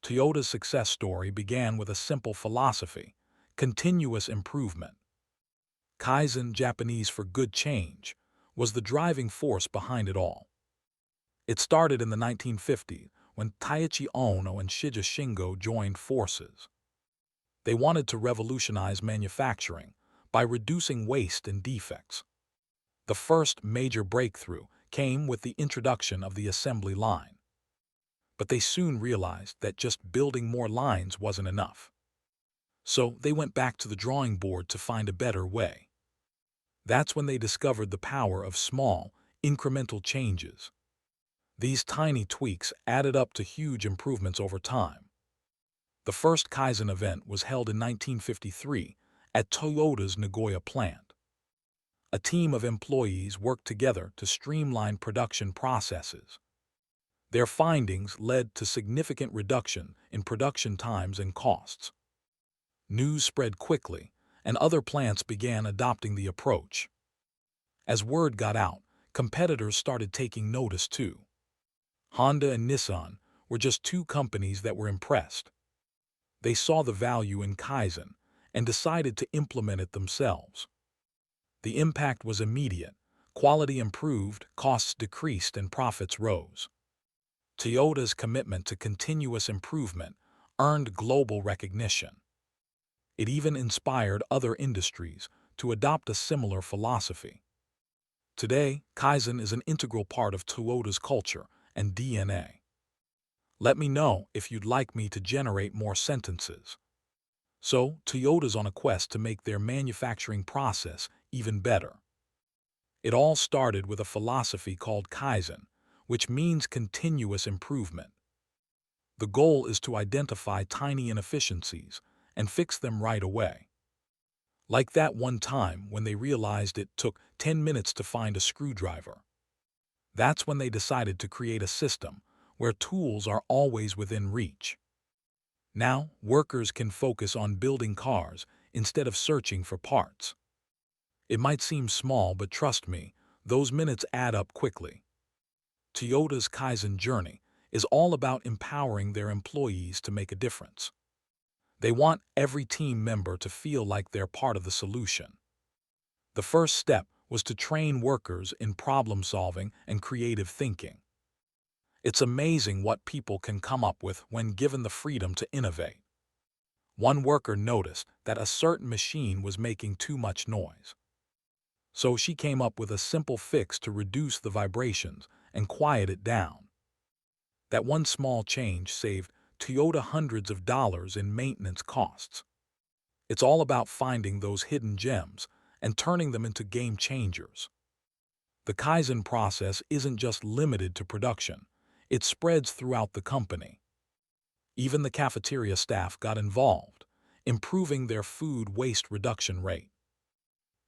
Toyota's success story began with a simple philosophy: continuous improvement. Kaizen, Japanese for good change, was the driving force behind it all. It started in the 1950s when Taiichi Ohno and Shija Shingo joined forces. They wanted to revolutionize manufacturing by reducing waste and defects. The first major breakthrough came with the introduction of the assembly line. But they soon realized that just building more lines wasn't enough. So they went back to the drawing board to find a better way. That's when they discovered the power of small, incremental changes. These tiny tweaks added up to huge improvements over time. The first Kaizen event was held in 1953 at Toyota's Nagoya plant. A team of employees worked together to streamline production processes. Their findings led to significant reduction in production times and costs. News spread quickly, and other plants began adopting the approach. As word got out, competitors started taking notice too. Honda and Nissan were just two companies that were impressed. They saw the value in Kaizen and decided to implement it themselves. The impact was immediate: quality improved, costs decreased, and profits rose. Toyota's commitment to continuous improvement earned global recognition. It even inspired other industries to adopt a similar philosophy. Today, Kaizen is an integral part of Toyota's culture and DNA. Let me know if you'd like me to generate more sentences. So, Toyota's on a quest to make their manufacturing process even better. It all started with a philosophy called Kaizen, which means continuous improvement. The goal is to identify tiny inefficiencies and fix them right away. Like that one time when they realized it took 10 minutes to find a screwdriver. That's when they decided to create a system where tools are always within reach. Now, workers can focus on building cars instead of searching for parts. It might seem small, but trust me, those minutes add up quickly. Toyota's Kaizen journey is all about empowering their employees to make a difference. They want every team member to feel like they're part of the solution. The first step was to train workers in problem-solving and creative thinking. It's amazing what people can come up with when given the freedom to innovate. One worker noticed that a certain machine was making too much noise. So she came up with a simple fix to reduce the vibrations and quiet it down. That one small change saved Toyota hundreds of dollars in maintenance costs. It's all about finding those hidden gems and turning them into game changers. The Kaizen process isn't just limited to production. It spreads throughout the company. Even the cafeteria staff got involved, improving their food waste reduction rate.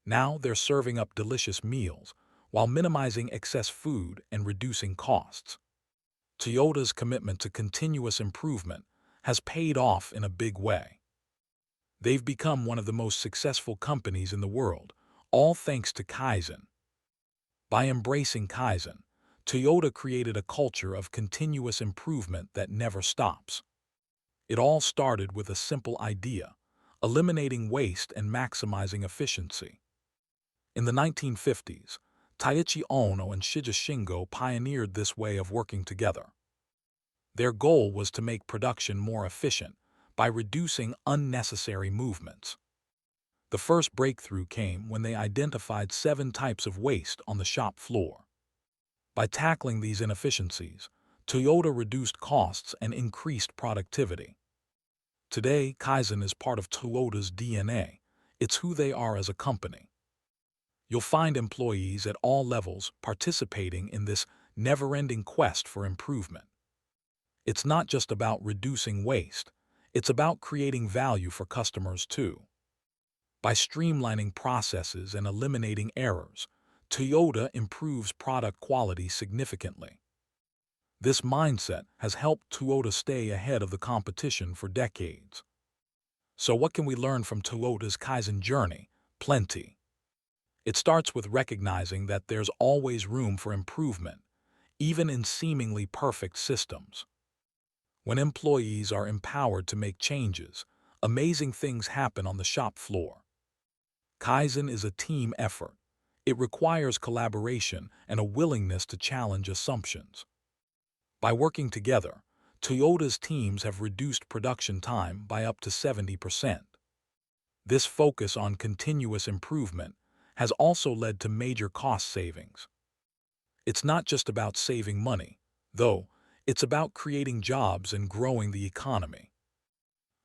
Now they're serving up delicious meals while minimizing excess food and reducing costs. Toyota's commitment to continuous improvement has paid off in a big way. They've become one of the most successful companies in the world, all thanks to Kaizen. By embracing Kaizen, Toyota created a culture of continuous improvement that never stops. It all started with a simple idea: eliminating waste and maximizing efficiency. In the 1950s, Taiichi Ohno and Shija Shingo pioneered this way of working together. Their goal was to make production more efficient by reducing unnecessary movements. The first breakthrough came when they identified 7 types of waste on the shop floor. By tackling these inefficiencies, Toyota reduced costs and increased productivity. Today, Kaizen is part of Toyota's DNA. It's who they are as a company. You'll find employees at all levels participating in this never-ending quest for improvement. It's not just about reducing waste, it's about creating value for customers too. By streamlining processes and eliminating errors, Toyota improves product quality significantly. This mindset has helped Toyota stay ahead of the competition for decades. So what can we learn from Toyota's Kaizen journey? Plenty. It starts with recognizing that there's always room for improvement, even in seemingly perfect systems. When employees are empowered to make changes, amazing things happen on the shop floor. Kaizen is a team effort. It requires collaboration and a willingness to challenge assumptions. By working together, Toyota's teams have reduced production time by up to 70%. This focus on continuous improvement has also led to major cost savings. It's not just about saving money, though, it's about creating jobs and growing the economy.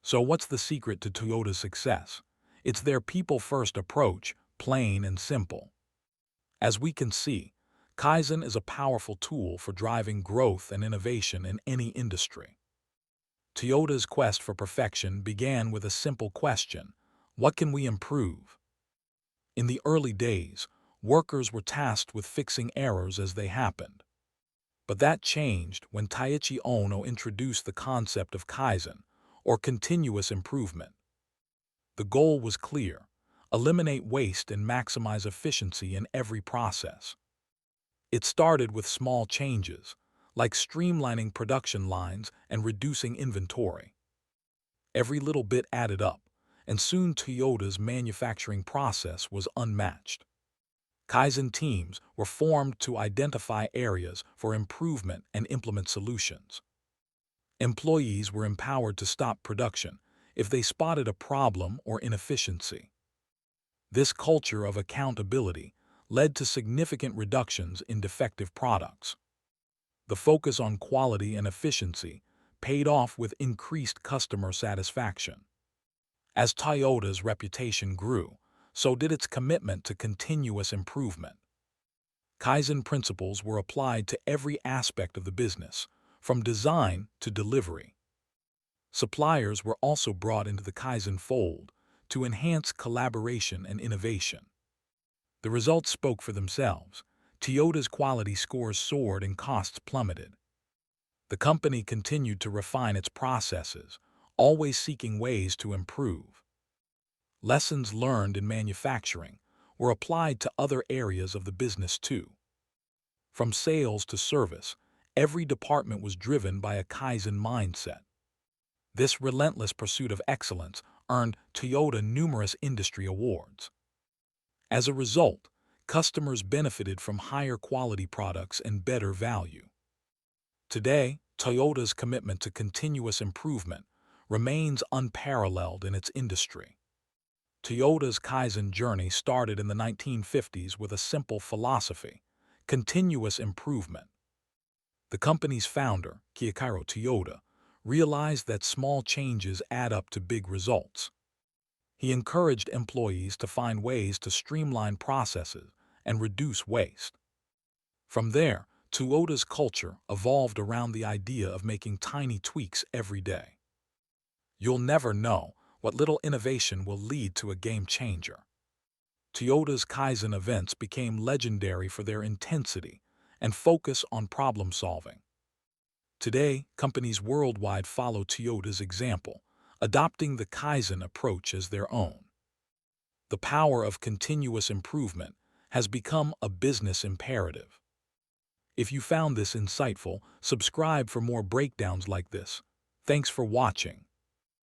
So what's the secret to Toyota's success? It's their people-first approach, plain and simple. As we can see, Kaizen is a powerful tool for driving growth and innovation in any industry. Toyota's quest for perfection began with a simple question: what can we improve? In the early days, workers were tasked with fixing errors as they happened. But that changed when Taiichi Ohno introduced the concept of Kaizen, or continuous improvement. The goal was clear: eliminate waste and maximize efficiency in every process. It started with small changes, like streamlining production lines and reducing inventory. Every little bit added up, and soon Toyota's manufacturing process was unmatched. Kaizen teams were formed to identify areas for improvement and implement solutions. Employees were empowered to stop production if they spotted a problem or inefficiency. This culture of accountability led to significant reductions in defective products. The focus on quality and efficiency paid off with increased customer satisfaction. As Toyota's reputation grew, so did its commitment to continuous improvement. Kaizen principles were applied to every aspect of the business, from design to delivery. Suppliers were also brought into the Kaizen fold to enhance collaboration and innovation. The results spoke for themselves. Toyota's quality scores soared and costs plummeted. The company continued to refine its processes, always seeking ways to improve. Lessons learned in manufacturing were applied to other areas of the business too. From sales to service, every department was driven by a Kaizen mindset. This relentless pursuit of excellence earned Toyota numerous industry awards. As a result, customers benefited from higher quality products and better value. Today, Toyota's commitment to continuous improvement remains unparalleled in its industry. Toyota's Kaizen journey started in the 1950s with a simple philosophy: continuous improvement. The company's founder, Keiichiro Toyota, realized that small changes add up to big results. He encouraged employees to find ways to streamline processes and reduce waste. From there, Toyota's culture evolved around the idea of making tiny tweaks every day. You'll never know what little innovation will lead to a game changer. Toyota's Kaizen events became legendary for their intensity and focus on problem solving. Today, companies worldwide follow Toyota's example, adopting the Kaizen approach as their own. The power of continuous improvement has become a business imperative. If you found this insightful, subscribe for more breakdowns like this. Thanks for watching.